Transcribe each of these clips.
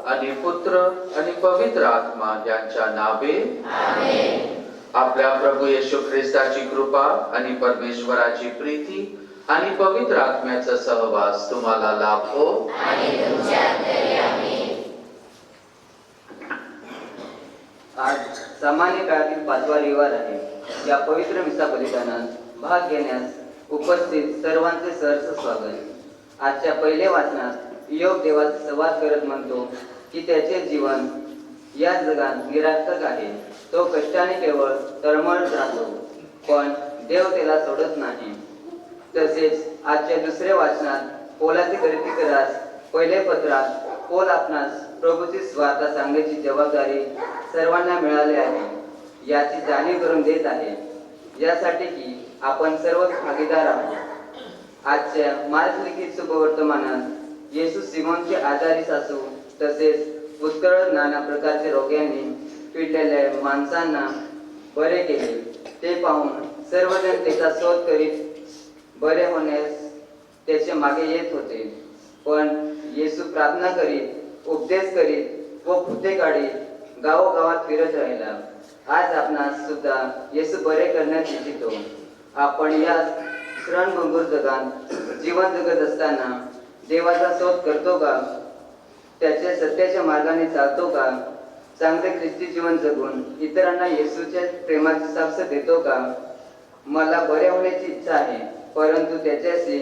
आणि पुत्र आणि पवित्र आत्मा यांच्या नावे आमेन. आपल्या प्रभू येशू ख्रिस्ताची कृपा आणि परमेश्वराची प्रीती आणि पवित्र आत्म्याचा सहवास तुम्हाला लाभो. आणि तुमच्या अंतरी आमेन. आज सामान्य काळातील 5वा रविवार आहे. या पवित्र मिसा बलिदानात भाग घेण्यास उपस्थित सर्वांचे सहर्ष स्वागत. आजच्या पहिल्या वाचनात योग देवाचा संवाद करत म्हणतो की त्याचे जीवन या जगात निरर्थक आहे. तो कष्टाने केवळ तळमळत राहतो, पण देव त्याला सोडत नाही. तसेच आजच्या दुसऱ्या वाचनात पौलाचे गलतीकरास पहिले पत्रात पौल आपणास प्रभूची स्वार्थ सांगण्याची जबाबदारी सर्वांना मिळाली आहे याची जाणीव करून देत आहे, यासाठी की आपण सर्व भागीदार आहोत. आजच्या मार्क लिखित शुभवर्तमानात येशू सिमोनचे आजारी सासू तसेच पुष्कळ नाना प्रकारच्या रोग्यांनी पिडलेल्या माणसांना बरे केले. ते पाहून सर्वजण त्याचा शोध करीत बरे होण्यास त्याचे मागे येत होते. पण येशू प्रार्थना करीत, उपदेश करीत व भूते काढीत गावोगावात फिरत राहिला. आज आपणास सुद्धा येशू बरे करण्यास इच्छितो. आपण या श्रणभंगूर जगात जीवन जगत असताना देवाचा शोध करतो का? त्याच्या सत्याच्या मार्गाने चालतो का? चांगले ख्रिस्ती जीवन जगून इतरांना येशूच्या प्रेमाची साक्ष देतो का? मला बरे होण्याची इच्छा आहे, परंतु त्याच्याशी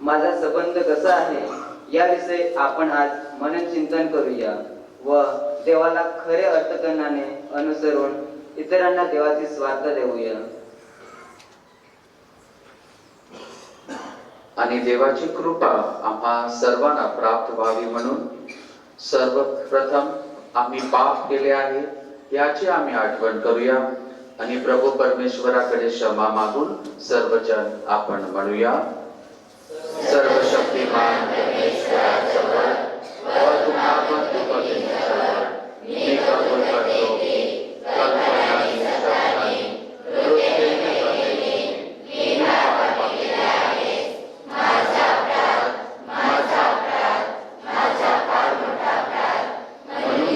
माझा संबंध कसा आहे याविषयी आपण आज मनन चिंतन करूया व देवाला खरे अर्थकरणाने अनुसरून इतरांना देवाची स्वार्थ देऊया. आणि देवाची कृपा आम्हा सर्वांना प्राप्त व्हावी म्हणून सर्वप्रथम आम्ही पाप केले आहे याची आम्ही आठवण करूया आणि प्रभू परमेश्वराकडे क्षमा मागून सर्वजण आपण म्हणूया. सर्वशक्तिमान परमेश्वराजवळ व तुम्हा बंधुभगिनींजवळ मी कबूल करतो की कल्पनाने, शब्दाने, वृत्तीने, कलेने मी पाप केले आहे. माझा अपराध, माझा फार मोठा अपराध. म्हणून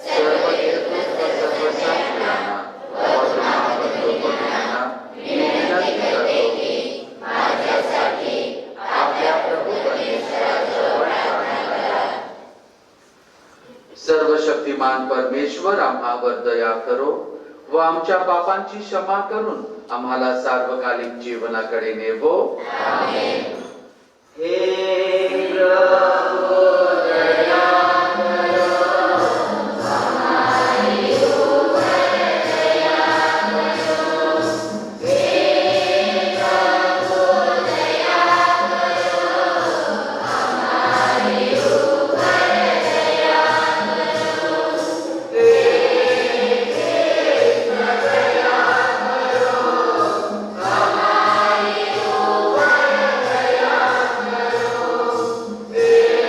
सर्व निर्दोष व सर्व सात्विकांना व तुम्हा बंधुभगिनींना मी विनंती करतो की माझ्यासाठी आपल्या प्रभू परमेश्वराजवळ प्रार्थना करा. सर्वशक्तिमान परमेश्वर आम्हावर दया करो व आमच्या पापांची क्षमा करून आम्हाला सार्वकालिक जीवनाकडे नेवो. आमेन. हे प्रभु दया Amen.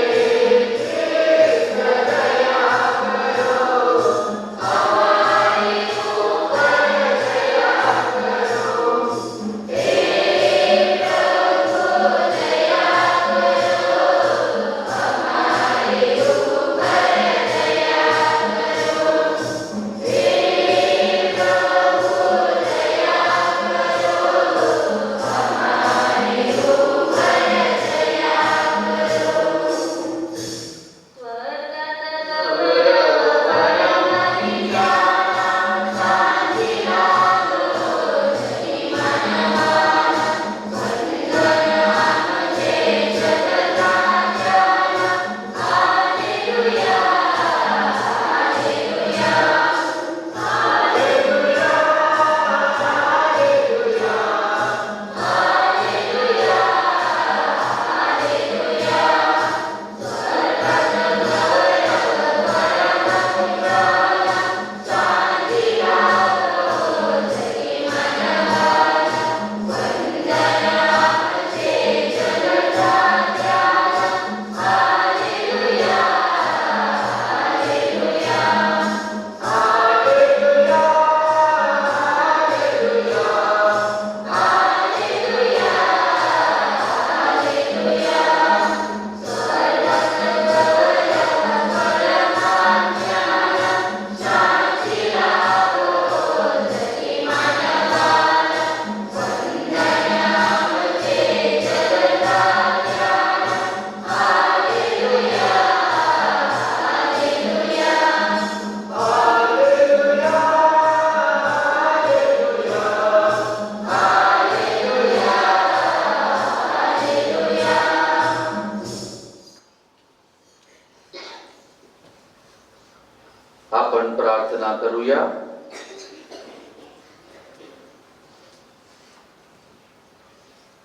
आपण प्रार्थना करूया.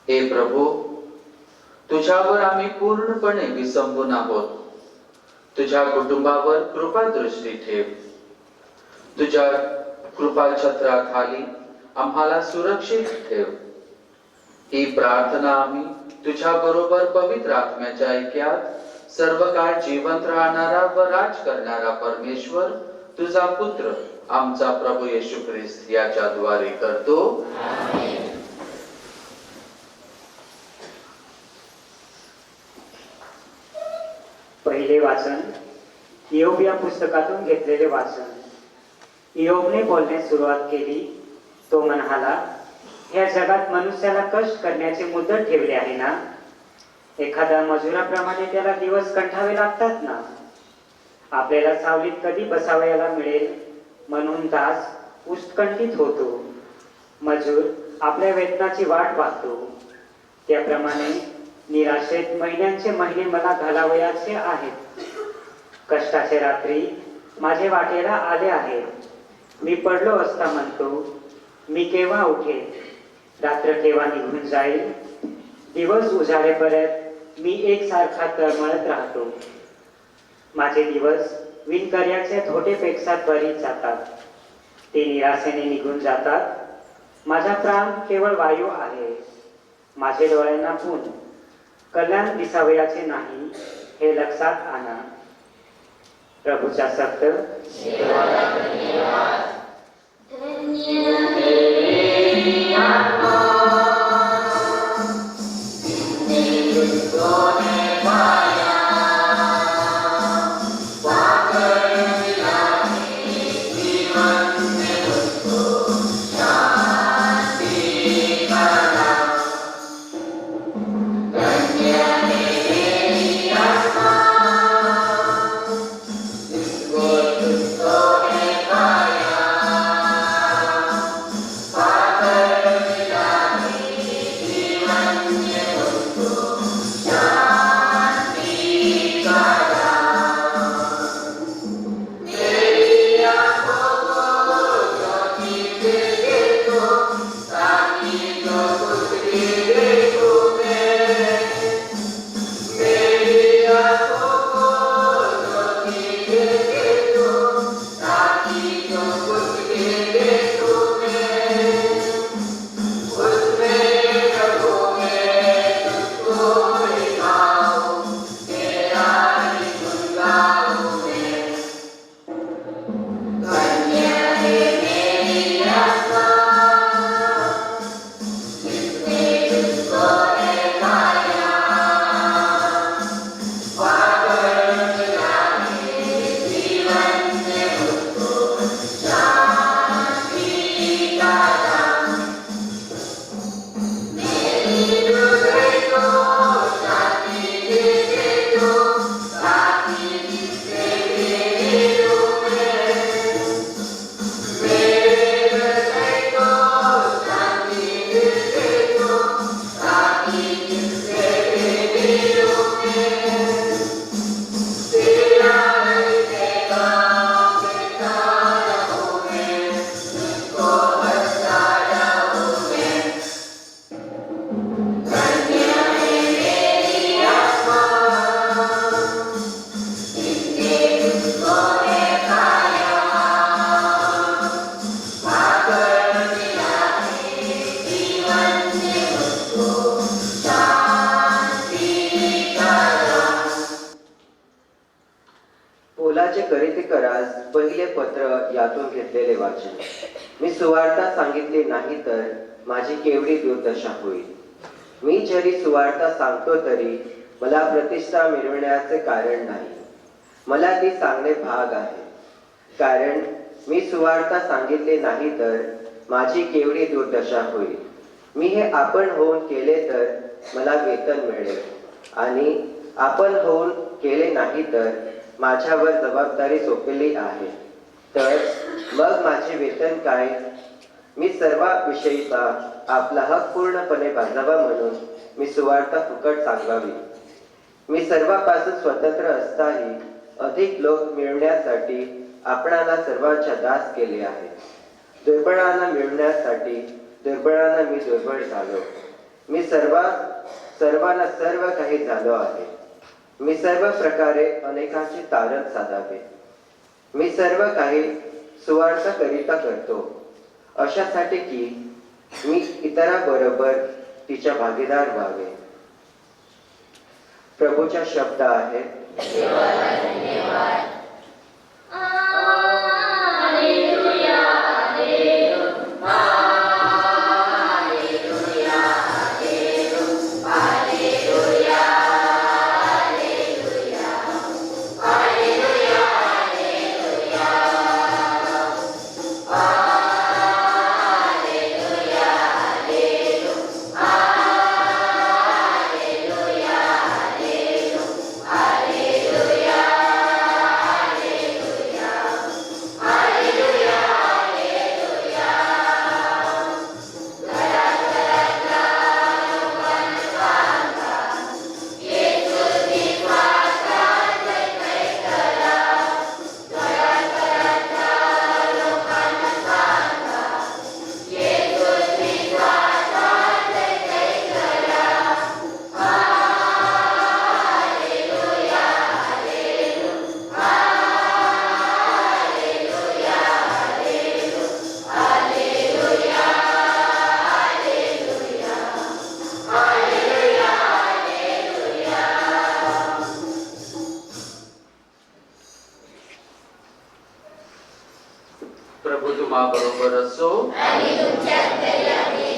हे प्रभू, तुझ्यावर आम्ही पूर्णपणे विसंबून आहोत. तुझ्या कुटुंबावर कृपा दृष्टी ठेव. तुझ्या कृपा छत्राखाली आम्हाला सुरक्षित ठेव. ही प्रार्थना आम्ही तुझ्या बरोबर पवित्र आत्म्याच्या ऐक्यात सर्व काळ जिवंत राहणारा व राज करणारा परमेश्वर तुझा पुत्र आमचा प्रभू येशू ख्रिस्त याच्या द्वारे करतो. पहिले वाचन इयोब या पुस्तकातून घेतलेले वाचन. इयोबने बोलण्यास सुरुवात केली. तो म्हणाला, या जगात मनुष्याला कष्ट करण्याचे मुदत ठेवले आहे ना. एखाद्या मजुराप्रमाणे त्याला दिवस कंठावे लागतात ना. आपल्याला सावलीत कधी बसावयाला मिळेल म्हणून दास उत्कंठित होतो. मजूर आपल्या वेतनाची वाट पाहतो. त्याप्रमाणे निराशेत महिन्यांचे महिने मला घालावयाचे आहेत. कष्टाचे रात्री माझे वाटेला आले आहेत. मी पडलो असता म्हणतो, मी केव्हा उठेल, रात्र केव्हा निघून जाईल. दिवस उजाडेपर्यंत मी एकसारखा तळमळत राहतो. माझे दिवस विणकर्याच्या धोटेपेक्षा त्वरित जातात. ते निराशेने निघून जातात. माझा प्राण केवळ वायू आहे. माझे डोळ्यांना पून कल्याण दिसावयाचे नाही हे लक्षात आणा. प्रभूचा शब्द. पहिले पत्र यातून घेतलेले वाचन. मी सुवार्ता सांगितली नाही तर माझी केवढी दुर्दशा होईल. मी जरी सुवार्ता सांगतो तरी मला प्रतिष्ठा मिळवण्याचे कारण नाही. मला ती सांगणे भाग आहे. कारण मी सुवार्ता सांगितले नाही तर माझी केवढी दुर्दशा होईल. मी हे आपण होऊन केले तर मला वेतन मिळेल आणि आपण होऊन केले नाही तर माझ्यावर जबाबदारी सोपवली आहे. तर मग माझे वेतन काय? मी सर्वाविषयीचा आपला हक पूर्णपणे बांधावा म्हणून मी सुवार्ता फुकट सांगावी. मी सर्वांपासून स्वतंत्र असताही अधिक लोक मिळवण्यासाठी आपणाला सर्वांच्या दास केले आहे. दुर्बळांना मिळवण्यासाठी दुर्बळांना मी दुर्बळ झालो. मी सर्वांना सर्व काही झालो आहे. मी सर्व प्रकारे अनेकांची तारण साधावे. मी सर्व काही सुवार्थकरिता करतो, अशासाठी की मी इतरांबरोबर तिच्या भागीदार व्हावे. प्रभूचा शब्द आहे. देवाला धन्यवाद. Hallelujah, hallelujah, hallelujah, hallelujah, hallelujah, hallelujah, प्रभू तुम्हा बरोबर असो. आणि तुमच्या अंतर्यामी.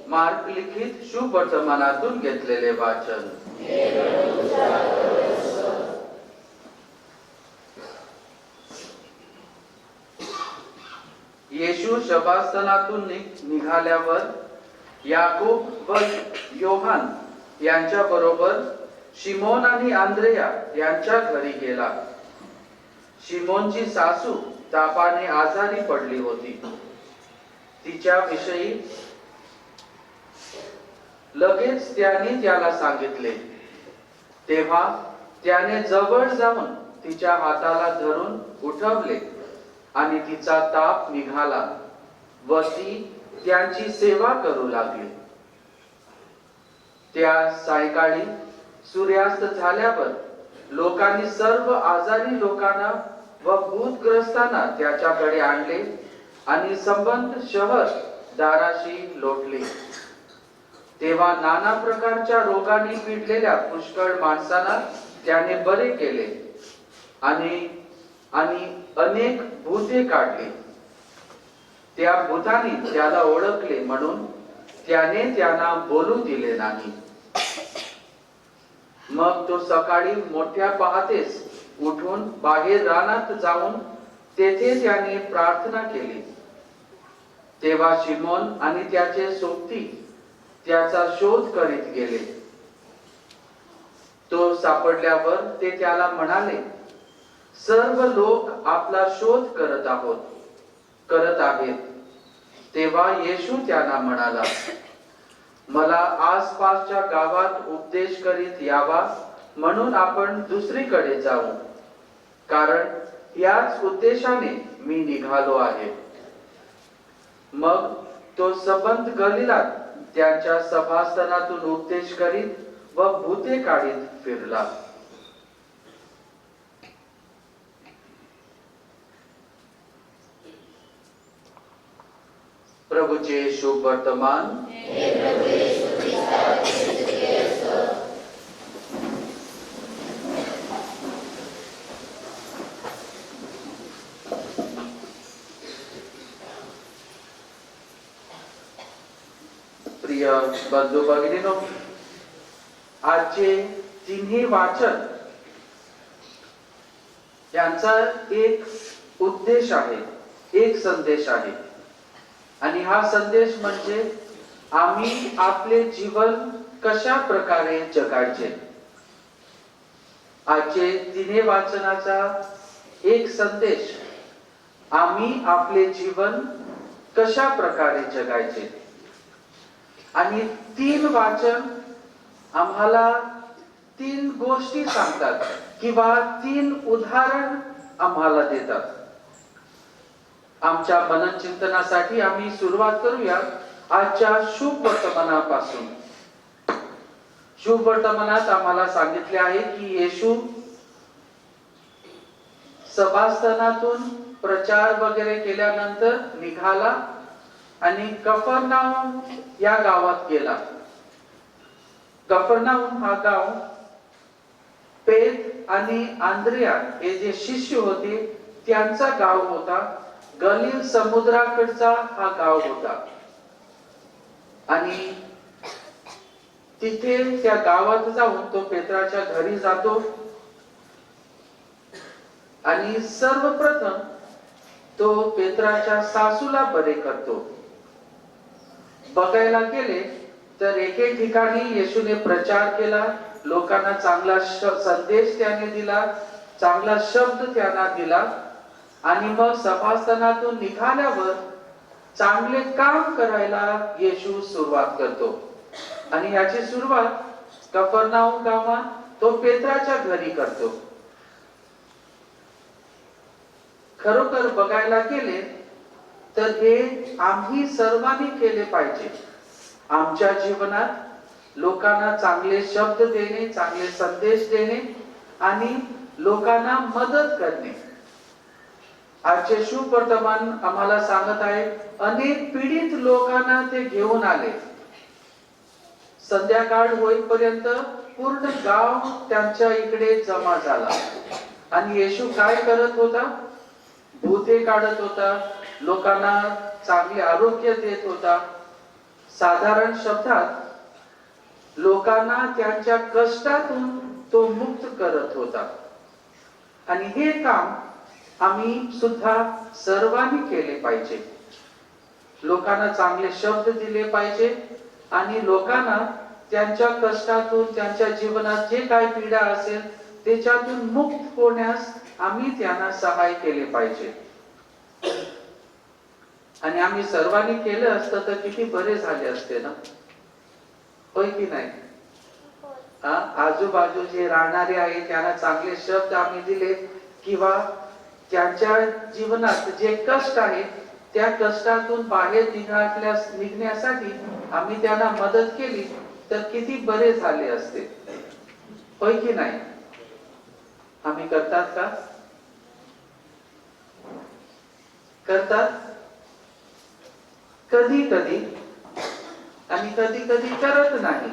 मार्क लिखित शुभ वर्तमानातून घेतलेले वाचन. येशू शबास्थानातून निघाल्यावर याकूब व योहान यांच्या बरोबर शिमोन आणि आंद्रेया यांच्या घरी गेला. शिमोनची सासू तापाने आजारी पडली होती. तिच्याविषयी लगेच त्याने त्याला सांगितले. तेव्हा त्याने जवळ जाऊन तिच्या हाताला धरून उठवले आणि तिचा ताप निघाला व ती त्यांची सेवा करू लागली. त्या सायंकाळी सूर्यास्त झाल्यावर लोकांनी सर्व आजारी लोकांना व भूतग्रस्तांना त्याच्याकडे आणले आणि संबंध शहर दाराशी लोटले. तेव्हा नाना प्रकारच्या रोगांनी पीडलेल्या पुष्कळ माणसांना त्याने बरे केले आणि अनेक भूते काढली. त्या भूतांनी त्याला ओळखले म्हणून त्याने त्यांना बोलू दिले नाही. मग तो सकाळी मोठ्या पहाटेस उठून बाहेर रानात जाऊन तेथे त्याने प्रार्थना केली. तेव्हा शिमोन आणि त्याचे सोबती त्याचा शोध करीत गेले. तो सापडल्यावर ते त्याला म्हणाले, सर्व लोक आपला शोध करत आहेत. तेव्हा येशू त्यांना म्हणाला, मला आसपासच्या गावात उपदेश करीत यावा म्हणून आपण दुसरीकडे जाऊ, कारण याच उद्देशाने मी निघालो आहे. मग तो सबंध गलिलात त्यांच्या सभास्थानातून उपदेश करीत व भूते काढीत फिरला. प्रभूचे शुभ वर्तमान. हे प्रभू येशू ख्रिस्ताची स्तुती असो. प्रिय बंधू भगिनीनो, आजचे तिन्ही वाचन यांचा एक उद्देश आहे, एक संदेश आहे. आणि हा संदेश म्हणजे आम्ही आपले जीवन कशा प्रकारे जगायचे. आजचे तिन्ही वाचनाचा एक संदेश आम्ही आपले जीवन कशा प्रकारे जगायचे. आणि 3 वाचन आम्हाला 3 गोष्टी सांगतात किंवा 3 उदाहरण आम्हाला देतात. आमच्या मननचिंतनासाठी आम्ही सुरुवात करूया आजच्या शुभ वर्तमानापासून. शुभ वर्तमानात आम्हाला सांगितले आहे की येशू सभास्थानातून प्रचार वगैरे केल्यानंतर निघाला आणि कफरनाहूम या गावात गेला. कफरनाहूम हा गाव पेत आणि आंद्रिया हे जे शिष्य होते त्यांचा गाव होता. गलील समुद्राकडचा हा गाव होता आणि तिथे त्या गावात जाऊन तो पेत्राच्या घरी जातो आणि सर्वप्रथम तो पेत्राच्या सासूला बरे करतो. बघायला गेले तर एके ठिकाणी येशूने प्रचार केला, लोकांना चांगला संदेश त्याने दिला, चांगला शब्द त्यांना दिला आणि मग सभास्थानातून निघाल्यावर चांगले काम करायला येशू सुरुवात करतो. आणि याची सुरुवात कफरनाहूम गावात तो पेत्राच्या घरी करतो. खरोखर बघायला गेले तर हे आम्ही सर्वांनी केले पाहिजे. आमच्या जीवनात लोकांना चांगले शब्द देणे, चांगले संदेश देणे आणि लोकांना मदत करणे. आजचे शुभ वर्तमान आम्हाला सांगत आहे अनेक पीडित लोकांना ते घेऊन आले. संध्याकाळ होईपर्यंत पूर्ण गाव त्यांच्या इकडे जमा झाला आणि येशू काय करत होता? भूते काढत होता, लोकांना चांगले आरोग्य देत होता. साधारण शब्दात लोकांना त्यांच्या कष्टातून तो मुक्त करत होता. आणि हे काम आम्ही सुद्धा सर्वांनी केले पाहिजे. लोकांना चांगले शब्द दिले पाहिजे आणि लोकांना त्यांच्या कष्टातून, त्यांच्या जीवनात जे काही पीडा असेल त्याच्यातून मुक्त होण्यास आम्ही त्यांना सहाय्य केले पाहिजे. आणि आम्ही सर्वांनी केलं असतं तर किती बरे झाले असते ना, होय की नाही? आजूबाजूचे राहणारे आहेत त्यांना चांगले शब्द आम्ही दिले किंवा त्यांच्या जीवनात जे कष्ट आहे त्या कष्टातून बाहेर निघण्यासाठी आम्ही त्यांना मदत केली तर किती बरे झाले असते, होय की नाही? आम्ही करतात का? करतात कधी कधी आणि कधी कधी करत नाही.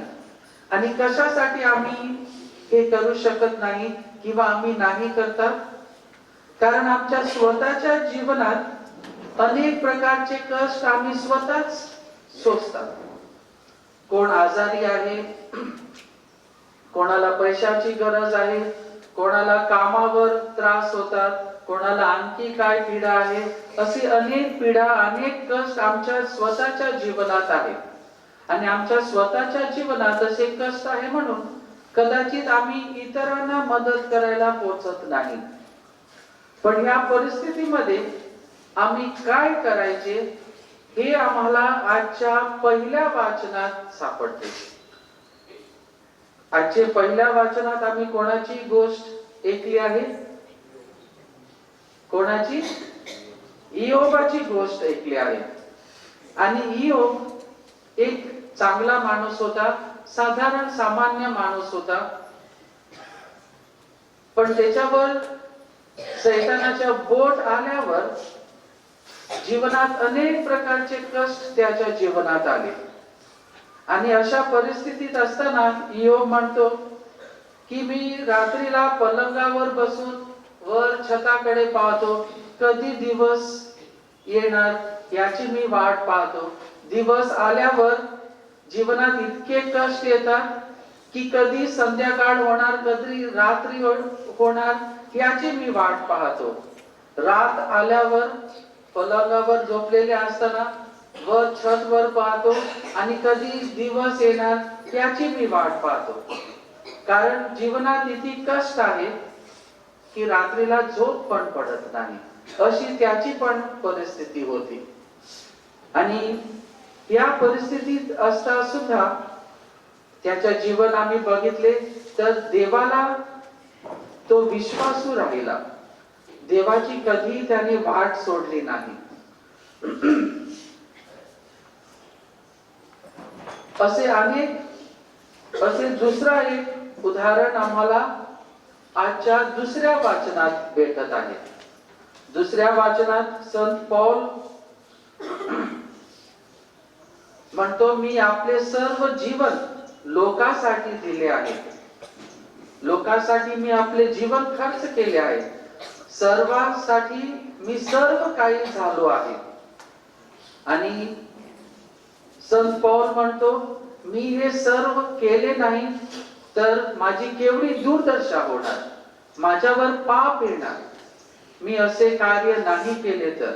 आणि कशासाठी आम्ही हे करू शकत नाही किंवा आम्ही नाही करतात? कारण आमच्या स्वतःच्या जीवनात अनेक प्रकारचे कष्ट आम्ही स्वतःच सोसतात. कोण आजारी आहे, कोणाला पैशाची गरज आहे, कोणाला कामावर त्रास होतात, कोणाला आणखी काय पीडा आहे. अशी अनेक पीडा, अनेक कष्ट आमच्या स्वतःच्या जीवनात आहे. आणि आमच्या स्वतःच्या जीवनात असे कष्ट आहे म्हणून कदाचित आम्ही इतरांना मदत करायला पोहोचत नाही. पण या परिस्थितीमध्ये आम्ही काय करायचे हे आम्हाला आजच्या पहिल्या वाचनात सापडते. आजच्या पहिल्या वाचनात आम्ही कोणाची गोष्ट ऐकली आहे? कोणाची? इयोबाची गोष्ट ऐकली आहे. आणि इयोब एक चांगला माणूस होता, साधारण सामान्य माणूस होता. पण त्याच्यावर शैतानाच्या बोट आल्यावर जीवनात अनेक प्रकारचे कष्ट त्याच्या जीवनात आले. आणि अशा परिस्थितीत असताना इयोब म्हणतो की मी रात्रीला पलंगावर बसून वर छताकडे पाहतो, कधी दिवस येणार याची मी वाट पाहतो. दिवस आल्यावर जीवनात इतके कष्ट येतात की कधी संध्याकाळ होणार, कधी रात्री होणार याची मी वाट पाहतो. रात आल्यावर पलंगावर झोपलेले असताना वर छतवर पाहतो आणि कधी दिवस येणार याची मी वाट पाहतो. कारण जीवनात इतकी कष्ट आहे की रात्रीला झोप पण पडत नाही, अशी त्याची पण परिस्थिती होती. आणि या परिस्थितीत असता सुद्धा त्याच्या जीवन आम्ही बघितले तर देवाला तो विश्वासू राहिला. देवाची कधी त्याने वाट सोडली नाही. असे दुसरा एक उदाहरण आम्हाला आजच्या दुसऱ्या वाचनात भेटत आहे. दुसऱ्या वाचनात संत पौल म्हणतो, मी आपले सर्व जीवन लोकांसाठी दिले आहे. लोकांसाठी मी आपले जीवन खर्च केले आहे. सर्वांसाठी मी सर्व काही झालो आहे. आणि संत पौल म्हणतो, मी हे सर्व केले नाही तर माझी केवढी दुर्दशा होणार, माझ्यावर पाप येणार, मी असे कार्य नाही केले तर.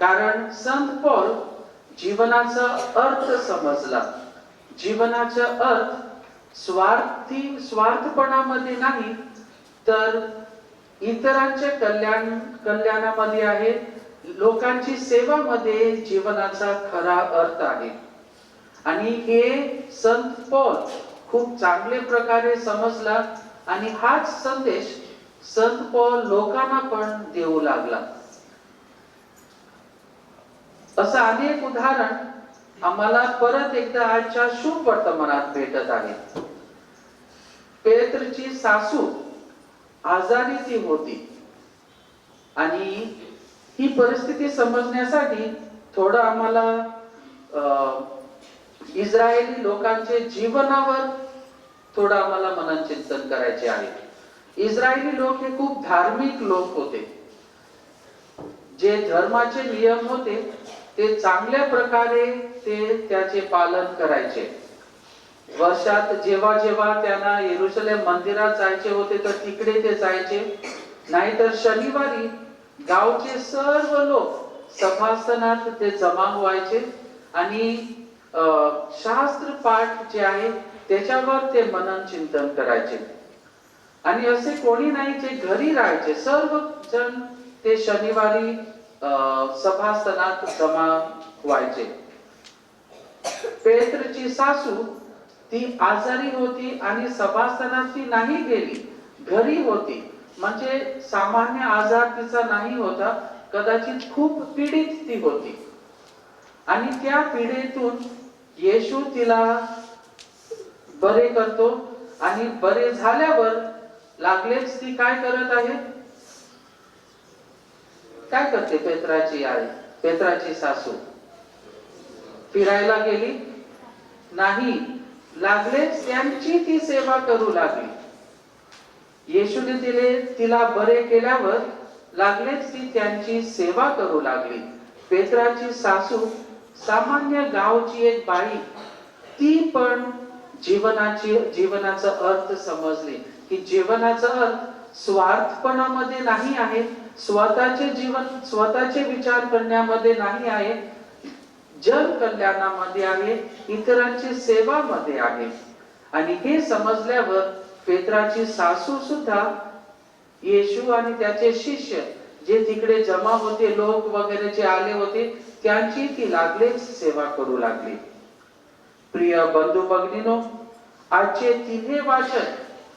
कारण संत पौल जीवनाचा अर्थ समजला. जीवनाचा अर्थ स्वार्थपणामध्ये नाही तर इतरांच्या कल्याणामध्ये आहे. लोकांची सेवामध्ये जीवनाचा खरा अर्थ आहे. आणि हे संत पौल खूप चांगल्या प्रकारे समजला आणि हाच संदेश संत पौल लोकांना पण देऊ लागला. असं अनेक उदाहरण आम्हाला परत एकदा आजच्या शुभ वर्तमानात भेटत आहे. पेत्रची सासू आजारी ती होती आणि ही परिस्थिती समजण्यासाठी थोडं आम्हाला इस्रायली लोकांचे जीवनावर थोडं आम्हाला मननचिंतन करायचे आहे. इस्रायली लोक हे खूप धार्मिक लोक होते. जे धर्माचे नियम होते ते चांगल्या प्रकारे ते त्याचे पालन करायचे. वर्षात जेव्हा जेव्हा त्यांना येरुशलेम मंदिरात जायचे होते तर तिकडे ते जायचे. नाहीतर शनिवारी गावचे सर्व लोक सभासनात ते जमा व्हायचे आणि शास्त्र पाठ जे आहे त्याच्यावर ते मनन चिंतन करायचे. आणि असे कोणी नाही जे घरी राहायचे. सर्व जण ते शनिवारी सभासनात जमा व्हायचे. पेत्रची सासू ती आजारी होती आणि सभासनात ती नाही गेली, घरी होती. म्हणजे सामान्य आजार तिचा नाही होता, कदाचित खूप पीडित ती होती. आणि त्या पीडेतून येशू तिला बरे करतो आणि बरे झाल्यावर लागलेच ती काय करत आहे? काय करते पेत्राची सासू? फिरायला गेली नाही, लागलेच त्यांची ती सेवा करू लागली. येशूने तिला बरे केल्यावर लागलेच ती त्यांची सेवा करू लागली. पेत्राची सासू सामान्य गावची एक बाई, ती पण जीवनाचा अर्थ समजली की जीवनाचा अर्थ स्वार्थपणामध्ये नाही आहे, स्वतःचे विचार करण्यामध्ये नाही आहे, जन कल्याणामध्ये आहे, इतरांची सेवामध्ये आहे. आणि हे समजल्यावर पेत्राची सासू सुद्धा येशू आणि त्याचे शिष्य जे तिकडे जमा होते, लोक वगैरे जे आले होते, त्यांची ती लागलेच सेवा करू लागली. प्रिय बंधू भगिनीनो, आजचे तिन्ही वाचन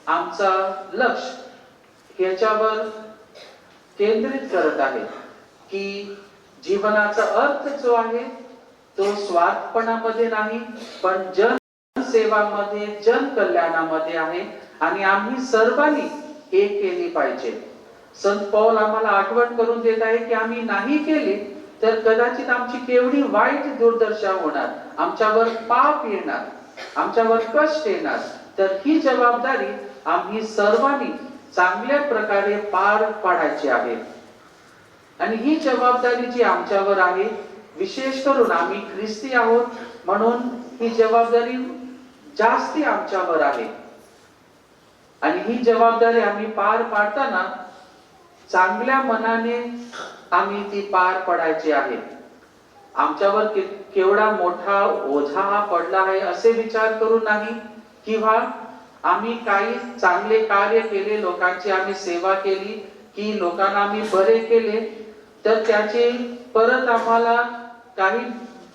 आमचा लक्ष याच्यावर केंद्रित करत आहे की जीवनाचा अर्थ जो आहे तो स्वार्थपणामध्ये नाही पण जन सेवामध्ये, जन कल्याणामध्ये आहे. आणि आम्ही सर्वांनी हे केली पाहिजे. संत पौल आम्हाला आठवण करून देत आहे की आम्ही नाही केले तर कदाचित आमची केवढी वाईट दुर्दशा होणार, आमच्यावर पाप येणार, आमच्यावर कष्ट येणार. तर ही जबाबदारी आम्ही सर्वांनी चांगल्या प्रकारे पार पाडायची आहे. आणि ही जबाबदारी जी आमच्यावर आहे, विशेष करून आम्ही ख्रिस्ती आहोत म्हणून ही जबाबदारी जास्ती आमच्यावर आहे. आणि ही जबाबदारी आम्ही पार पाडताना चांगल्या मनाने आम्ही ती पार पडायची आहे. आमच्यावर केवढा मोठा ओझा हा पडला आहे असे विचार करू नाही, किंवा आम्ही काही चांगले कार्य केले, लोकांची आम्ही सेवा केली की लोकांना आम्ही बरे केले तर त्याचे परत आम्हाला काही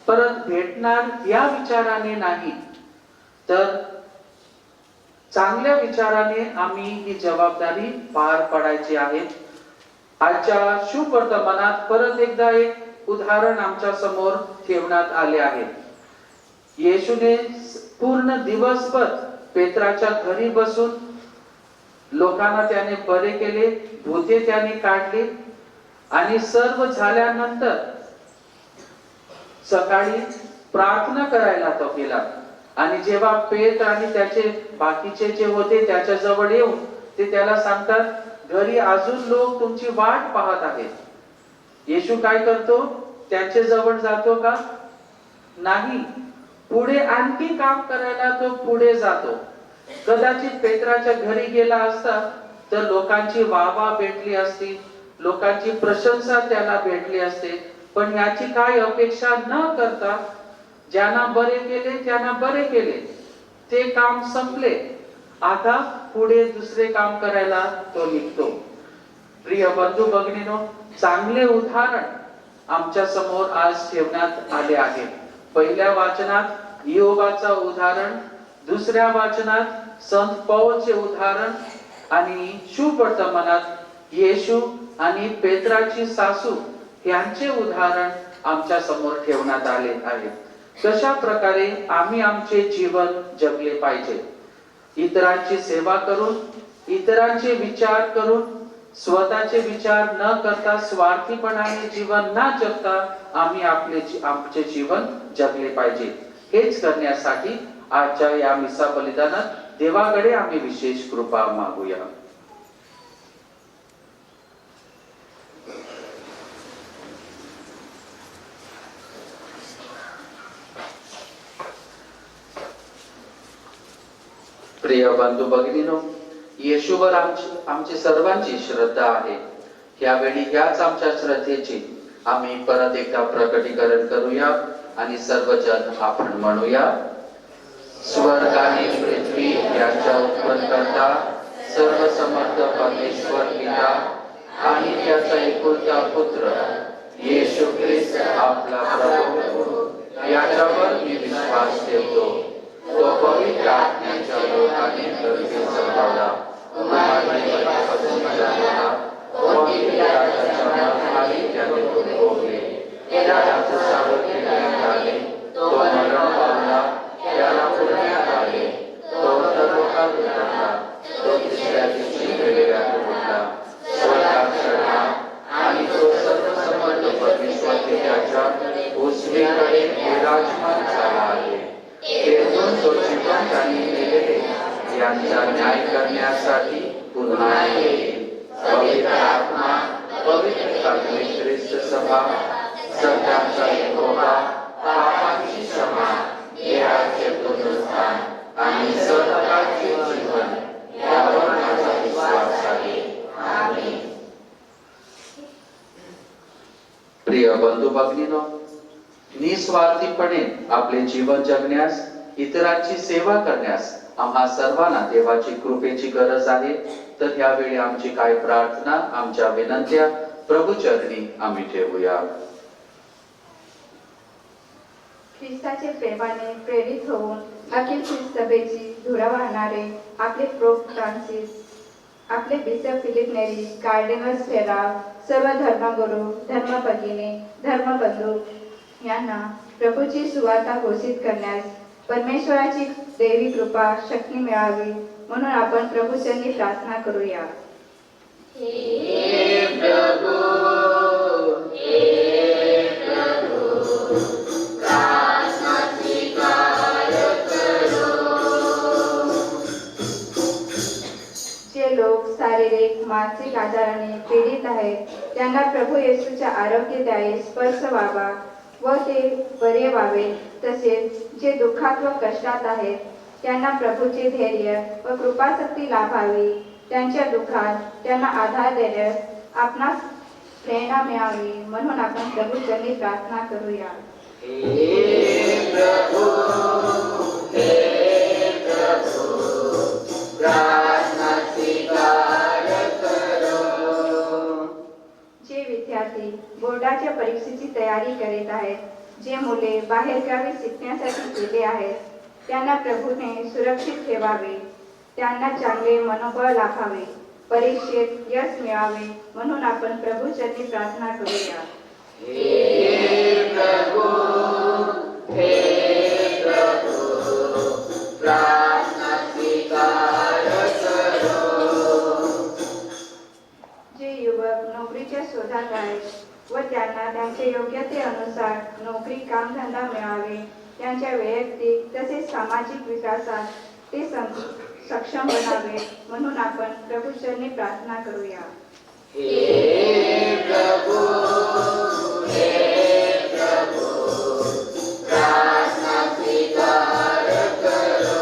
परत भेटणार या विचाराने नाही, तर चांगल्या विचाराने आम्ही ही जबाबदारी पार पाडायची आहे. आजच्या शुभ वर्तमानात परत एकदा एक उदाहरण आमच्या समोर ठेवण्यात आले आहे. येशूने पूर्ण दिवसभर पेत्राच्या घरी बसून लोकांना त्याने बरे केले, भूते त्याने काढली आणि सर्व झाल्यानंतर सकाळी प्रार्थना करायला तो गेला. आणि जेव्हा पेत्र आणि त्याचे बाकीचे जे होते त्याच्या जवळ येऊन ते त्याला सांगतात, घरी अजून लोक तुमची वाट पाहत आहेत. येशू काय करतो? त्यांच्या जवळ जातो का? नाही, पुढे आणखी काम करायला तो पुढे जातो. कदाचित पेत्राच्या घरी गेला असता तर लोकांची वाहवा भेटली असती, लोकांची प्रशंसा त्याला भेटली असते. पण याची काय अपेक्षा न करता ज्यांना बरे केले त्यांना बरे केले, ते काम संपले, आता पुढे दुसरे काम करायला तो निघतो. प्रिय बंधू भगिनीनो, चांगले उदाहरण आमच्या समोर आज ठेवण्यात आले आहे. पहिल्या वाचनात इयोबाचा उदाहरण, दुसऱ्या वाचनात संत पौलचे उदाहरण आणि शुभवर्तमानात येशू आणि पेत्राची सासू यांचे उदाहरण आमच्या समोर ठेवण्यात आले आहे. कशा प्रकारे आम्ही आमचे जीवन जगले पाहिजे? इतरांची सेवा करून, इतरांचे विचार करून, स्वतःचे विचार न करता, स्वार्थीपणाने जीवन न जगता आम्ही आमचे जीवन जगले पाहिजे. हेच करण्यासाठी आजच्या या मिसा बलिदानात देवाकडे आम्ही विशेष कृपा मागूया. प्रिय बंधू भगिनीनो, येशूवर आमची सर्वांची श्रद्धा आहे. यावेळी याच आमच्या श्रद्धेची आम्ही परत एकदा प्रकटीकरण करूया आणि सर्वजण आपण म्हणूया. स्वर्ग आणि पृथ्वी यांचा उत्पन्न करता सर्व समर्थ परमेश्वर पिता आणि त्याचा एकुलता पुत्र येशू ख्रिस्त आपला प्रभू, याच्यावर मी विश्वास ठेवतो. तो पवित्र आत्म्याच्या लोकाने गर्भे संभावला, खाली त्याने भोगले, त्याला कुसावत घेण्यात आले, तो मरण पावला, त्याला पुरण्यात आले, तो नरकात उतरला, तो तिसऱ्या दिवशी वेगळ्यात उठला, स्वर्गात चढला आणि तो सर्वसमर्थ परमेश्वर त्याच्या उजवीकडे विराजमान झाला आहे. तेथून तो जिवंत आणि मेलेले यांचा न्याय करण्यासाठी पुन्हा येईल. पवित्र आत्मा, पवित्र कात्मिक ख्रिस्त सभा, सत्याचा यहोवा, पापांची क्षमा, देहाचे पुनरुत्थान आणि सदाकाळचे जीवन, यावर माझा विश्वास आहे. आमेन. प्रिय बंधू भगिनीनो, निस्वार्थीपणे आपले जीवन जगण्यास, इतरांची सेवा करण्यास आम्हा सर्वांना देवाची कृपेची गरज आहे. तर यावेळी आमची काय प्रार्थना, आमच्या विनंत्या प्रभू चरणी आम्ही ठेवूया. ख्रिस्ताचे प्रेमाने प्रेरित होऊन अखिल ख्रिस्त सभेची धुरा वाहणारे आपले पोप फ्रान्सिस, आपले बिशप फिलिप नेरी, कार्डिनल सेराफ, सर्व धर्मगुरू, धर्मभगिनी, धर्मबंधू यांना प्रभूची सुवार्ता घोषित करण्यास परमेश्वराची देवी कृपा शक्ती मिळावी म्हणून आपण प्रभूचरणी प्रार्थना करूया. हे प्रभू, हे प्रभू, प्रार्थना स्वीकार करो. जे लोक शारीरिक मानसिक आजाराने पीडित आहेत त्यांना प्रभू येशूच्या आरोग्यदायी स्पर्श व्हावा व ते बरे व्हावे. तसेच जे दुःखात व कष्टात आहेत त्यांना प्रभूचे धैर्य व कृपाशक्ती लाभावी. त्यांच्या दुःखात त्यांना आधार देण्यास आपणास प्रेरणा मिळावी म्हणून आपण प्रभूचरणी प्रार्थना करूया. हे प्रभू, हे प्रभू, प्रार्थना स्वीकार करो. जे विद्यार्थी बोर्डाच्या परीक्षेची तयारी करीत आहेत, जे मुले बाहेरगावी शिकण्यासाठी गेले आहेत त्यांना प्रभूने सुरक्षित ठेवावे. त्यांना चांगले मनोबळ लाभावे, परीक्षेत यश मिळावे म्हणून आपण प्रभूचरणी प्रार्थना करूया. हे प्रभु हे प्रभु प्रार्थना स्वीकार करो। जे युवक नोकरीच्या शोधात आहेत व त्यांना त्यांच्या योग्यतेनुसार नोकरी कामधंदा मिळावे, त्यांच्या वैयक्तिक तसेच सामाजिक विकासात ते सक्षम बनावे म्हणून आपण प्रभूचरणी प्रार्थना करूया। हे प्रभु प्रार्थना स्वीकार करो।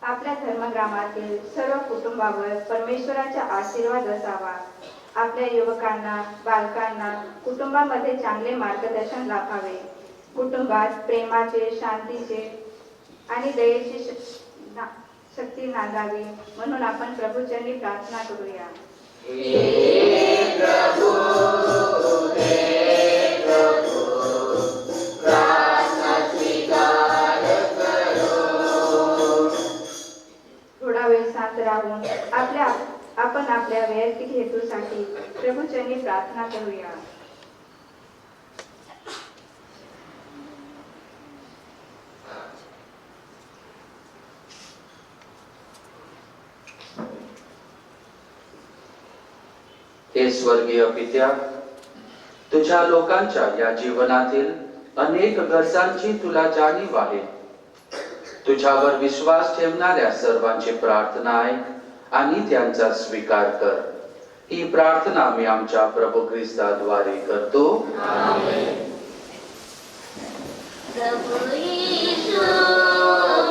आपल्या धर्मग्रामातील सर्व कुटुंबावर परमेश्वराचा आशीर्वाद असावा। आपल्या युवकांना, बालकांना कुटुंबामध्ये चांगले मार्गदर्शन लाभावे। कुटुंबात प्रेमाचे, शांतीचे आणि दयेची शक्ती नांदावी म्हणून आपण प्रभूचरणी प्रार्थना करूया। हे प्रभु प्रार्थना स्वीकार करो। थोडा वेळ शांत राहून आपण आपल्या वैयक्तिक हेतूसाठी प्रभूचरणी प्रार्थना करूया। हे स्वर्गीय पित्या, तुझ्या लोकांच्या या जीवनातील अनेक गरजांची तुला जाणीव आहे। तुझ्यावर विश्वास ठेवणाऱ्या सर्वांची प्रार्थना ऐक आणि त्यांचा स्वीकार कर। ही प्रार्थना मी आमच्या प्रभू ख्रिस्ताद्वारे करतो। आमेन। प्रभु येशू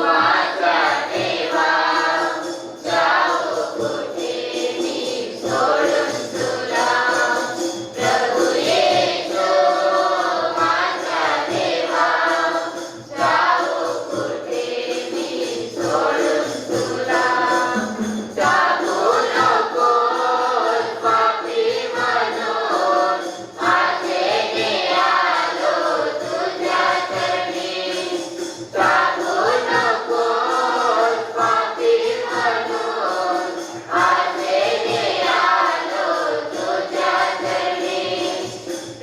माझा देवा, जाऊ कुठे मी सोडून तुला। प्रभु येशू माझा देवा, जाऊ कुठे मी सोडून तुला। टाकू नकोस पापी म्हणून, माझे आलो तुझ्या चरणी। टाकू नकोस पापी म्हणून, माझे आलो तुझ्या चरणी।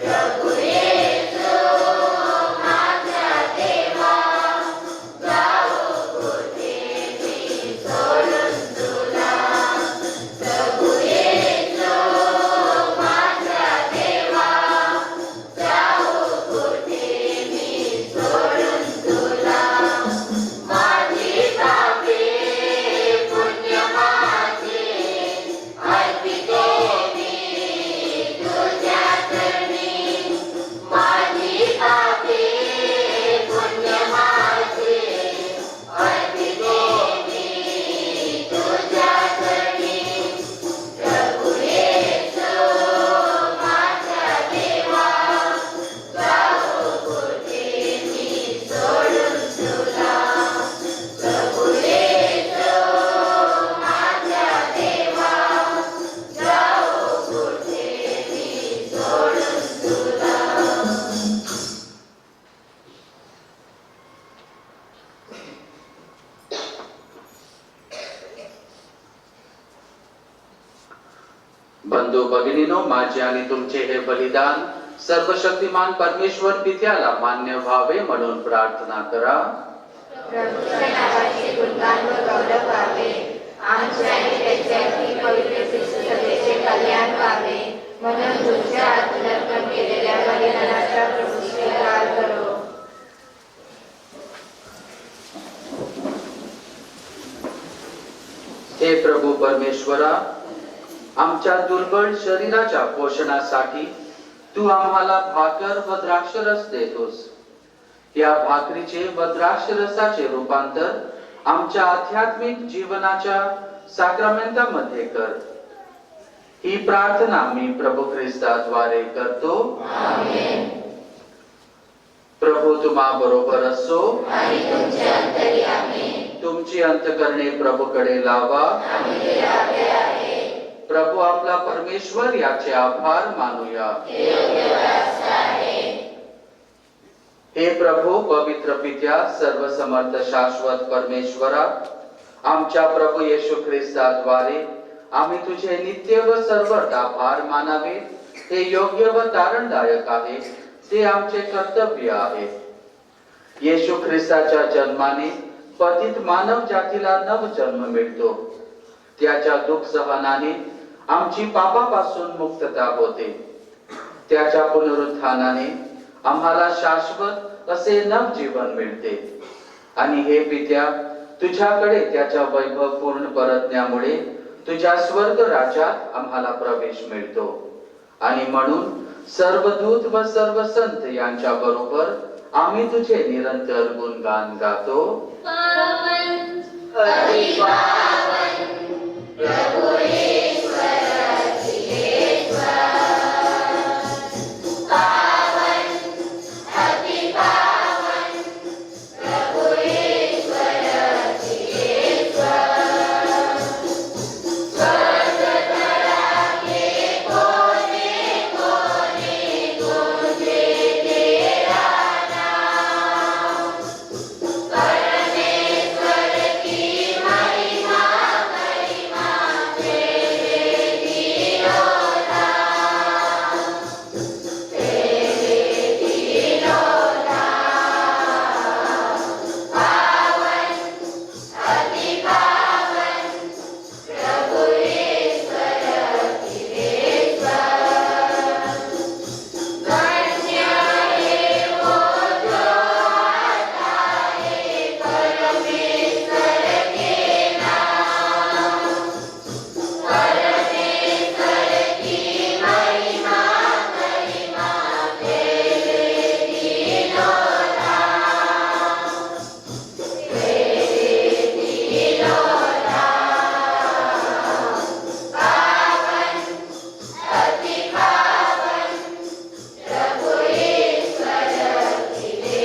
प्रभु येशू माझा देवा, जाऊ कुठे मी सोडून तुला। प्रभु येशू माझा देवा, जाऊ कुठे मी सोडून तुला। माझी पापे पुण्य माझे, अर्पिते मी तुझ्या चरणी। माझी पापे पुण्य माझे, अर्पिते मी तुझ्या चरणी। प्रभु येशू माझा देवा, जाऊ कुठे मी सोडून तुला। प्रभु येशू माझा देवा, जाऊ कुठे मी सोडून तुला। बंधू भगिनीनो, माझे आणि तुमचे हे बलिदान सर्वशक्तिमान परमेश्वर पित्याला मान्य व्हावे म्हणून प्रार्थना करा। प्रभूच्या नावाचे गुणगान व गौरव व्हावे, आमच्या आणि त्याच्यातील पवित्र ख्रिस्त सभेचे कल्याण व्हावे म्हणून तुमच्या हातून अर्पण केलेल्या बलिदानाचा प्रभू स्वीकार करो। हे प्रभू परमेश्वरा, आमच्या दुर्बळ शरीराच्या पोषणासाठी तू आम्हाला भाकर व द्राक्षरस देतोस। या भाकरीचे व द्राक्षरसाचे रूपांतर आमच्या आध्यात्मिक जीवनाच्या साक्रामेंटामध्ये कर। ही प्रार्थना मी प्रभू ख्रिस्ताद्वारे करतो। आमेन। प्रभू तुम्हा बरोबर असो आणि तुमच्या अंतर्यामी तुमची अंतकरणे प्रभूकडे लावा। आम्ही ते लावले आहे। प्रभू आपला परमेश्वर याचे आभार मानूया। ते योग्य व रास्त आहे। हे प्रभू पवित्र पित्या, सर्व समर्थ शाश्वत परमेश्वरा, आमच्या प्रभू येशू ख्रिस्ताद्वारे आम्ही तुझे नित्य व सर्वदा आभार मानावे हे योग्य व तारणदायक आहे, ते आमचे कर्तव्य आहे. येशू ख्रिस्ताच्या जन्माने पतित मानव जातीला नव जन्म मिळतो. त्याच्या दुःख सहनाने आमची पापापासून मुक्तता होते. त्याच्या पुनरुत्थानाने आम्हाला शाश्वत असे नव जीवन मिळते. आणि हे पित्या, तुझ्याकडे त्याच्या वैभवपूर्ण परतण्यामुळे तुझ्या स्वर्ग राज्यात आम्हाला प्रवेश मिळतो. आणि म्हणून सर्व दूत व सर्व संत यांच्या बरोबर आम्ही तुझे निरंतर गुणगान गातो. पावन अतिपावन प्रभु ईश्वर अतिश्वर. पावन अतिपावन प्रभु ईश्वर अतिश्वर. स्वर्ग तळागे कोने कोने गुंजे तेरा नाम. परमेश्वर की महिमा महिमा तेरे दिलों नाम. तेरे दिलों नाम. पावन अतिपावन प्रभु ईश्वर अतिश्वर. धन्य है वो जो आता है परमेश्वर के नाम. परमेश्वर की महिमा महिमा तेरे दिलों नाम. तेरे दिलों नाम. पावन अतिपावन प्रभु ईश्वर अतिश्वर.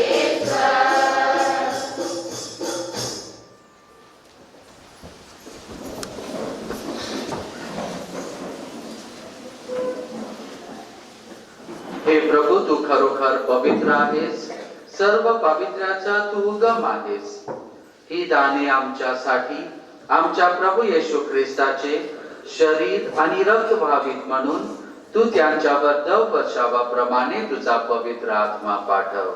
हे प्रभू, तू खरोखर पवित्र आहेस. सर्व पवित्राचा तू उगम आहेस. ही दाने आमच्यासाठी आमच्या प्रभू येशू ख्रिस्ताचे शरीर आणि रक्त व्हावीत म्हणून तू त्यांच्यावर दव वर्षावाप्रमाणे तुझा पवित्र आत्मा पाठव.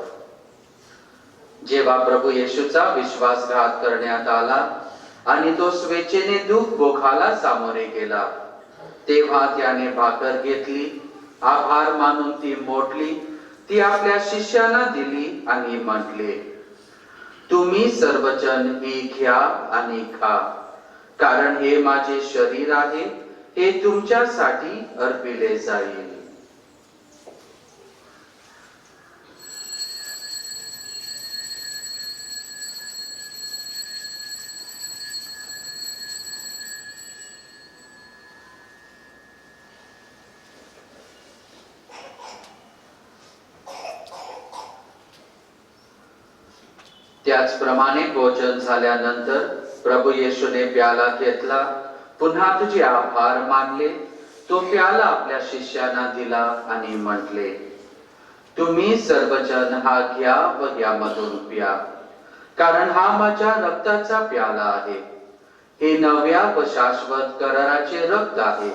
जेव्हा प्रभू येशूचा विश्वासघात करण्यात आला आणि तो स्वेच्छेने दुःख भोगायला सामोरे गेला, तेव्हा त्याने भाकर घेतली, आभार मानून ती मोडली, ती आपल्या शिष्यांना दिली आणि म्हटले, तुम्ही सर्वजण ही घ्या आणि खा, कारण हे माझे शरीर आहे, हे तुमच्यासाठी अर्पिले जाईल. त्याचप्रमाणे भोजन झाल्यानंतर प्रभू येशूने प्याला घेतला, पुन्हा तुझे आभार मानले, तो प्याला आपल्या शिष्यांना दिला आणि म्हटले, तुम्ही सर्वजण हा घ्या व यामधून प्या, कारण हा माझ्या रक्ताचा प्याला आहे. हे नव्या व शाश्वत कराराचे रक्त आहे.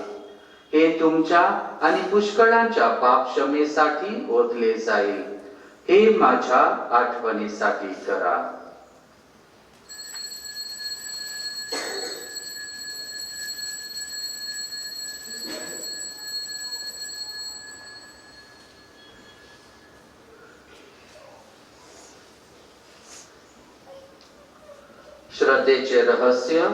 हे तुमच्या आणि पुष्कळांच्या पाप क्षमेसाठी ओतले जाईल. हे माझ्या आठवणीसाठी करा. श्रद्धेचे रहस्य.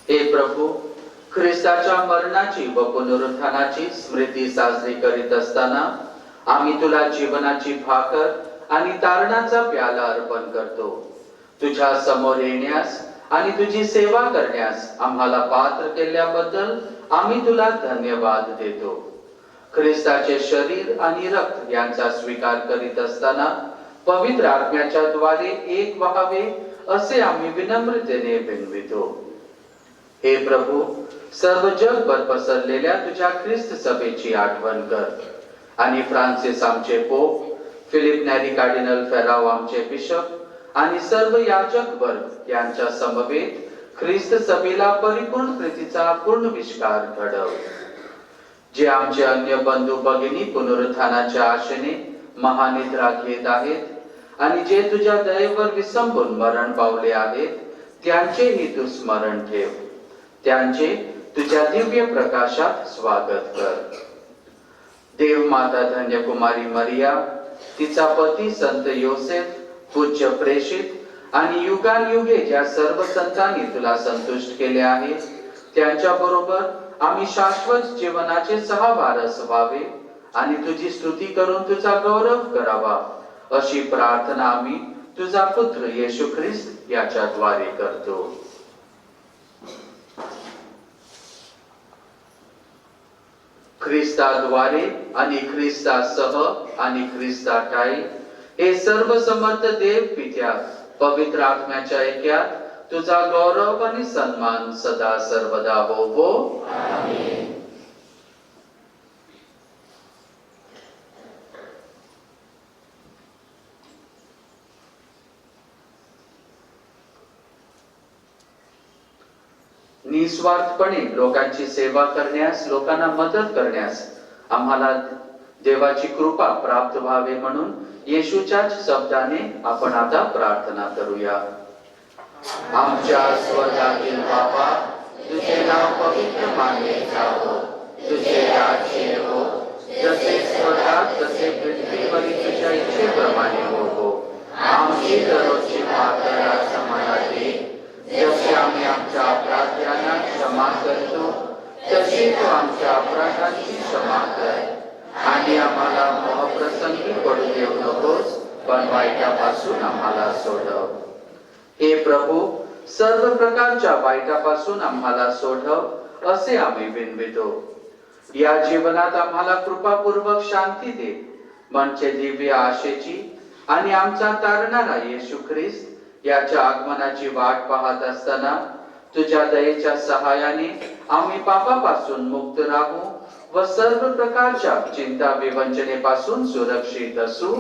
हे प्रभू, ख्रिस्ताच्या मरणाची व पुनरुत्थानाची स्मृती साजरी करीत असताना आम्ही तुला जीवनाची भाकर आणि तारणाचा प्याला अर्पण करतो. तुझ्या समोर येण्यास आणि तुझी सेवा करण्यास आम्हाला पात्र केल्याबद्दल आम्ही तुला धन्यवाद देतो. ख्रिस्ताचे शरीर आणि रक्त यांचा स्वीकार करीत असताना पवित्र आत्म्याच्या द्वारे एक व्हावे असे आम्ही विनम्रतेने विनवितो. हे प्रभू, सर्व जगभर पसरलेल्या तुझ्या ख्रिस्त सभेची आठवण कर. आणि फ्रान्सिस आमचे पोप, फिलिप नॅरी कार्डिनल फेराव आमचे बिशप आणि सर्व याजक वर्ग यांच्या समवेत ख्रिस्त सभेला परिपूर्ण प्रीतीचा पूर्ण विस्तार घडव. जे आमचे अन्य बंधू भगिनी पुनरुत्थानाच्या आशेने महानिद्रा घेत आहेत आणि जे तुझ्या दयेवर विसंबून मरण पावले आहेत, त्यांचेही तू स्मरण ठेव. त्यांचे तुझ्या दिव्य प्रकाशात स्वागत कर. देव माता धन्य कुमारी मरिया, तिचा पती संत योसेफ, पूज्य प्रेषित आणि युगानुयुगे ज्या सर्व संतांनी तुला संतुष्ट केले आहे, त्यांच्या बरोबर आम्ही शाश्वत जीवनाचे सहवारस व्हावे आणि तुझी स्तुती करून तुझा गौरव करावा, अशी प्रार्थना आम्ही तुझा पुत्र येशू ख्रिस्त याच्याद्वारे करतो. ख्रिस्ताद्वारे आणि ख्रिस्तासह आणि ख्रिस्ताठाई हे सर्व समर्थ देव पित्या पवित्र आत्म्याच्या ऐक्यात तुझा गौरव आणि सन्मान सदा सर्वदा होवो. आमेन. निस्वार्थपणे लोकांची सेवा करण्यास, लोकांना मदत करण्यास आम्हाला देवाची कृपा प्राप्त व्हावे म्हणून येशूच्याच शब्दाने आपण आता प्रार्थना करूया. आमच्या स्वर्गातील बाबा, तुझे नाव पवित्र मानले जावो, तुझे राज्य येवो, जसे स्वर्गात तसे पृथ्वीवरील तुझ्या इच्छेप्रमाणे होवो. आमची दररोजची भाकर आज आम्हाला दे, जसे आम्ही आमच्या अपराध्यांना क्षमा करतो, तशी तू आमच्या अपराधांची क्षमा कर. आणि आम्हाला मोहप्रसंगी पडू देऊ नकोस, पण वाईटापासून आम्हाला सोडव. हे प्रभू, सर्व प्रकारच्या वाईटापासून आम्हाला सोडव असे आम्ही विनवितो. या जीवनात आम्हाला कृपापूर्वक शांती दे, म्हणजे दिव्य आशेची आणि आमचा तारणारा येशू ख्रिस्त याच्या आगमनाची वाट पाहत असताना तुझ्या दयेच्या सहाय्याने आम्ही पापापासून मुक्त राहू व सर्व प्रकारच्या चिंता विवंचनेपासून सुरक्षित असू.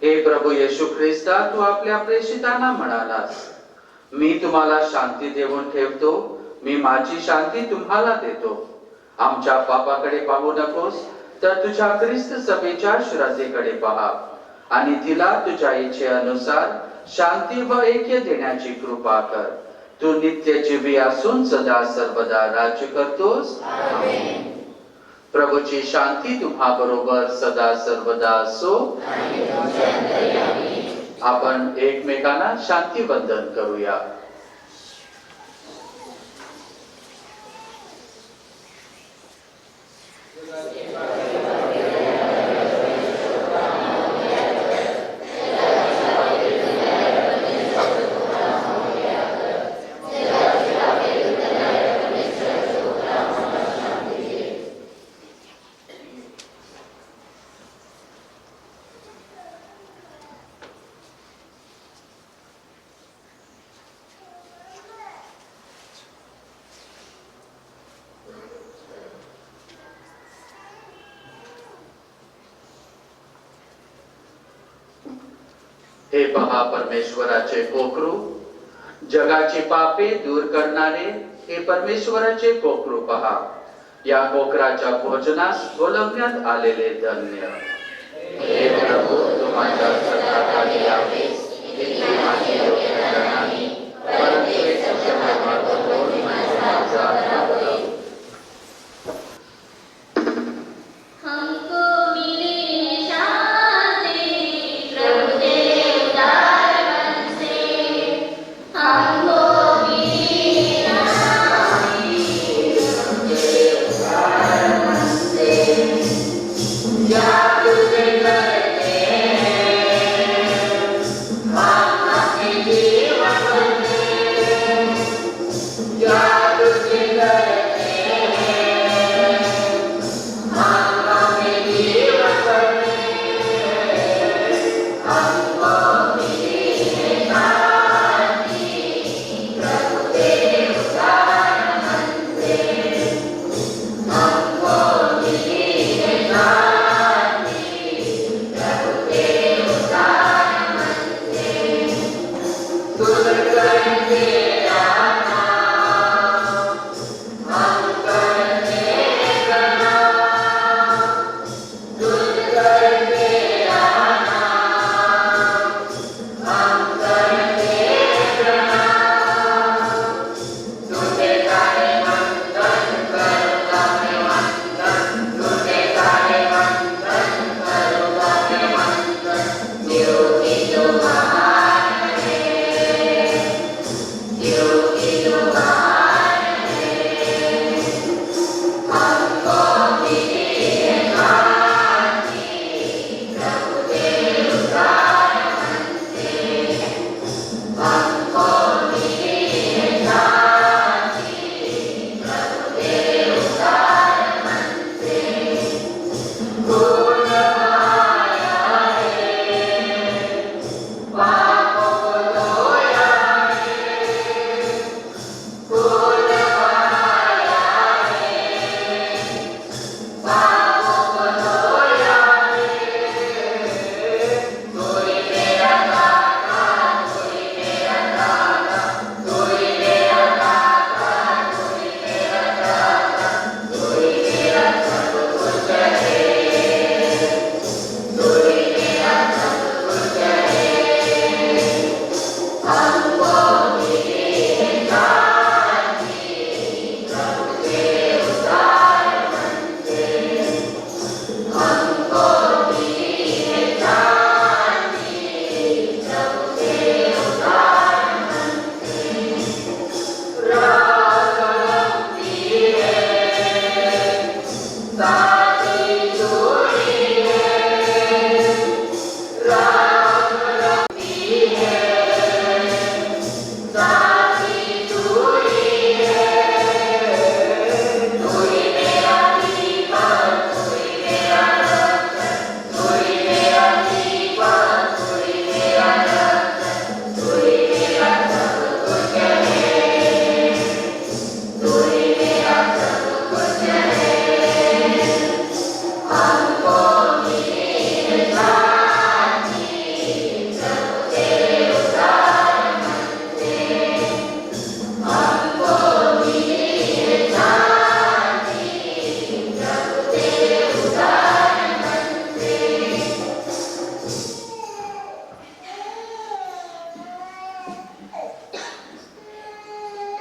हे प्रभू येशू ख्रिस्ता, तू आपल्या प्रेषितांना म्हणालास, मी तुम्हाला शांती देऊन ठेवतो, मी माझी शांती तुम्हाला देतो. आमच्या पापाकडे पाहू नकोस, तर तुझ्या ख्रिस्त सभेच्या श्रद्धेकडे पहा आणि तिला तुझ्या इच्छेनुसार शांती व ऐक्य देण्याची कृपा कर. तू नित्य जीवी असून सदा सर्वदा राज्य करतोस. आमेन. प्रभूची शांती तुम्हा बरोबर सदा सर्वदा असो. आपण एकमेकांना शांती वंदन करूया. हे पहा परमेश्वराचे कोकरू, जगाची पापे दूर करणारे हे परमेश्वराचे कोकरू पहा. या कोकराच्या भोजनास बोलवण्यात आलेले धन्य. हे प्रभू, तू माझ्या सत्ताखाली यावेस, इतकी माझी योग्यता नाही, परंतु एक शब्द बोलून माझा आत्मा बदल. हमको मिली शांति प्रभु देव दार मन से, हमको मिली शांति प्रभु देव दार मन से. या तुझे करते हम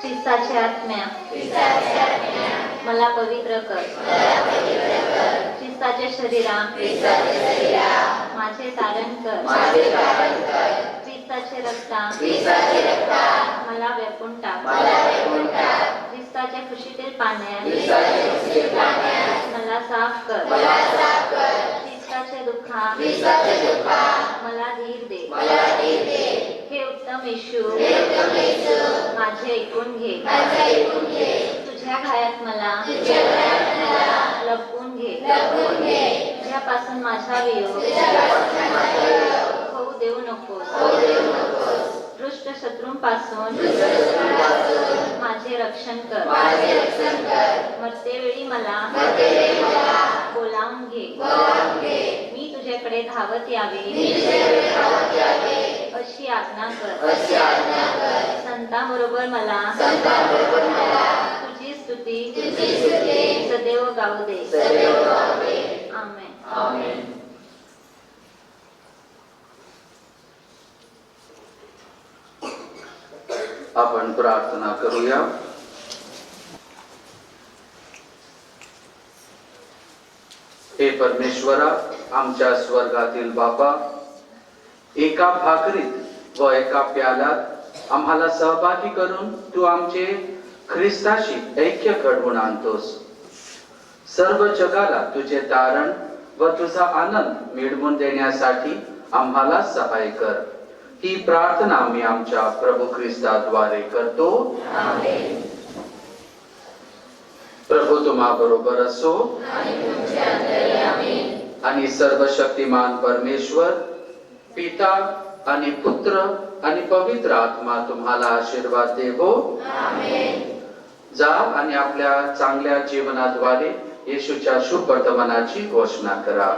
ख्रिस्ताची आत्म्या मला पवित्र कर. ख्रिस्ताचे शरीरा माझे तारण कर. ख्रिस्ताचे रक्ता मला व्यापून टाक. ख्रिस्ताच्या खुशीतील पाण्यात मला साफ कर. ख्रिस्ताचे दुःखा मला धीर दे. हे उत्तम येशू माझे ऐकून घे. तुझ्या घायात मला लपवून घे. तुझ्यापासून माझा वियोग होऊ देऊ नकोस. दुष्ट शत्रूंपासून माझे रक्षण कर. मरतेवेळी मला बोलावून घे. मी तुझ्याकडे धावत यावे अशी आज्ञा कर. संतांबरोबर मला तुझी स्तुती सदैव गाऊ दे. आमेन. आपण प्रार्थना करूया. हे परमेश्वरा, आमच्या स्वर्गातील बापा, एका भाकरीत व एका प्याल्यात आम्हाला सहभागी करून तू आमचे ख्रिस्ताशी ऐक्य घडवून आणतोस. सर्व जगाला तुझे तारण व तुझा आनंद मिळवून देण्यासाठी आम्हाला सहाय्य कर. ही प्रार्थना आम्ही आमच्या प्रभू ख्रिस्ताद्वारे करतो. प्रभू तुम्हा बरोबर असो. आणि सर्वशक्तिमान परमेश्वर पिता आणि पुत्र आणि पवित्र आत्मा तुम्हाला आशीर्वाद देवो. जा आणि आपल्या चांगल्या जीवनाद्वारे येशूच्या शुभ वर्तमानाची घोषणा करा.